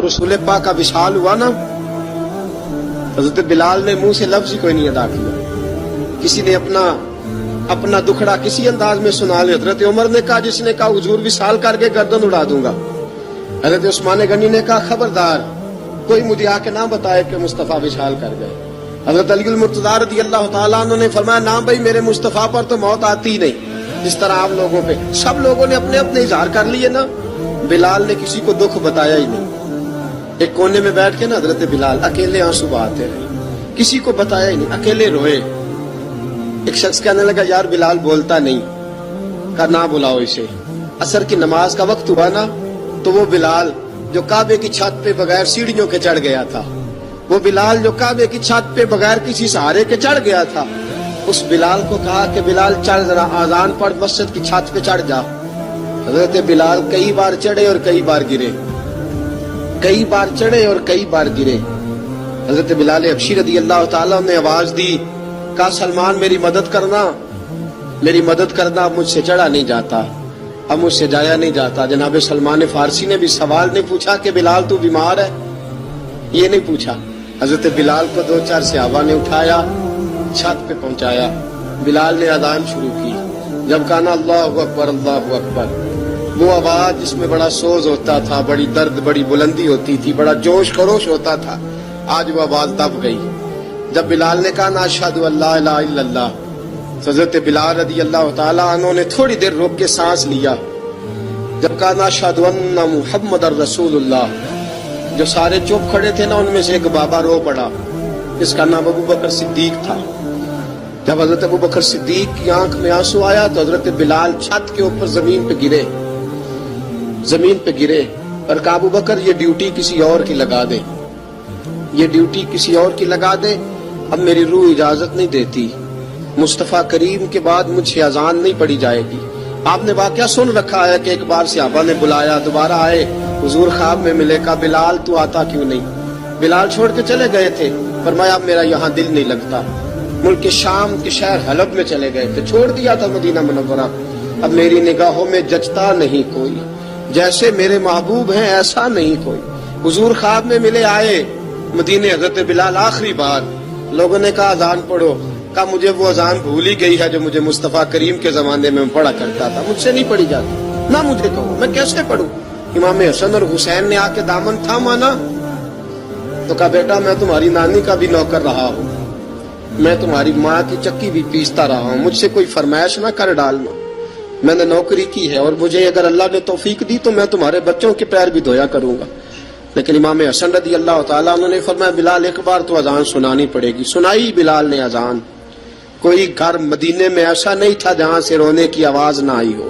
رسول پاک کا وصال ہوا نا، حضرت بلال نے منہ سے لفظ ہی کوئی نہیں ادا کیا. کسی نے اپنا دکھڑا کسی انداز میں سنا لیا. حضرت عمر نے کہا، جس نے کہا حضور وصال کر کے گردن اڑا دوں گا. حضرت عثمان غنی نے کہا، خبردار کوئی مجھے آ کے نہ بتائے کہ مصطفیٰ وصال کر گئے. حضرت علی المرتضیٰ رضی اللہ تعالیٰ عنہ نے فرمایا، نہ بھائی میرے مصطفیٰ پر تو موت آتی ہی نہیں جس طرح آپ لوگوں پہ. سب لوگوں نے اپنے اپنے اظہار کر لیے نا، بلال نے کسی کو دکھ بتایا ہی نہیں. ایک کونے میں بیٹھ کے نا حضرت بلال اکیلے آنسو بہاتے رہے، کسی کو بتایا ہی نہیں، اکیلے روئے. ایک شخص کہنے لگا، یار بلال بولتا نہیں. کہا نہ بلاؤ اسے. عصر کی نماز کا وقت ہوا نا تو وہ بلال جو کعبے کی چھت پہ بغیر سیڑھیوں کے چڑھ گیا تھا، وہ بلال جو کعبے کی چھت پہ بغیر کسی سہارے کے چڑھ گیا تھا، اس بلال کو کہا کہ بلال چڑھ ذرا، آذان پڑھ، مسجد کی چھت پہ چڑھ جا. حضرت بلال کئی بار چڑھے اور کئی بار گرے، کئی بار چڑھے اور کئی بار گرے. حضرت بلال حبشی رضی اللہ تعالیٰ نے آواز دی، کہا سلمان میری مدد کرنا، میری مدد کرنا. اب مجھ سے چڑھا نہیں جاتا، اب مجھ سے جایا نہیں جاتا. جناب سلمان فارسی نے بھی سوال نہیں پوچھا کہ بلال تو بیمار ہے، یہ نہیں پوچھا. حضرت بلال کو دو چار صحابہ نے اٹھایا، چھت پہ پہنچایا. بلال نے اذان شروع کی. جب کہا نا اللہ اکبر اللہ اکبر، وہ آواز جس میں بڑا سوز ہوتا تھا، بڑی درد، بڑی بلندی ہوتی تھی، بڑا جوش خروش ہوتا تھا، آج وہ آواز دب گئی. جب بلال نے کہا نا اشہد ان لا الہ الا اللہ، حضرت بلال رضی اللہ تعالیٰ عنہ نے تھوڑی دیر روک کے سانس لیا. جب کہا نا اشہد ان محمد رسول اللہ، جو سارے چپ کھڑے تھے نا ان میں سے ایک بابا رو پڑا، جس کا نام ابو بکر صدیق تھا. جب حضرت ابو بکر صدیق کی آنکھ میں آنسو آیا تو حضرت بلال چھت کے اوپر زمین پہ گرے، زمین پہ گرے اور کہا ابو بکر یہ ڈیوٹی کسی اور کی لگا دے، یہ ڈیوٹی کسی اور کی لگا دے، اب میری روح اجازت نہیں دیتی، مصطفیٰ کریم کے بعد مجھ سے اذان نہیں پڑھی جائے گی. آپ نے واقعہ سن رکھا ہے کہ ایک بار صحابہ نے بلایا، دوبارہ آئے، حضور خواب میں ملے. کہا بلال تو آتا کیوں نہیں؟ بلال چھوڑ کے چلے گئے تھے. فرمایا اب میرا یہاں دل نہیں لگتا. ملک شام کے شہر حلب میں چلے گئے تھے، چھوڑ دیا تھا مدینہ منورہ. اب میری نگاہوں میں جچتا نہیں کوئی، جیسے میرے محبوب ہیں ایسا نہیں کوئی. حضور خواب میں ملے، آئے مدینے. حضرت بلال آخری بار، لوگوں نے کہا اذان پڑھو. کہا مجھے وہ اذان بھول ہی گئی ہے جو مجھے مصطفیٰ کریم کے زمانے میں پڑھا کرتا تھا، مجھ سے نہیں پڑھی جاتی. نہ مجھے کہو، میں کیسے پڑھوں؟ امام حسن اور حسین نے آ کے دامن تھاما نا تو کہا بیٹا میں تمہاری نانی کا بھی نوکر رہا ہوں، میں تمہاری ماں کی چکی بھی پیستا رہا ہوں، مجھ سے کوئی فرمائش نہ کر ڈالنا. میں نے نوکری کی ہے اور مجھے اگر اللہ نے توفیق دی تو میں تمہارے بچوں کے پیر بھی دھویا کروں گا. لیکن امام حسن رضی اللہ تعالیٰ عنہ نے فرمایا بلال ایک بار تو اذان سنانی پڑے گی. سنائی بلال نے اذان. کوئی گھر مدینے میں ایسا نہیں تھا جہاں سے رونے کی آواز نہ آئی ہو.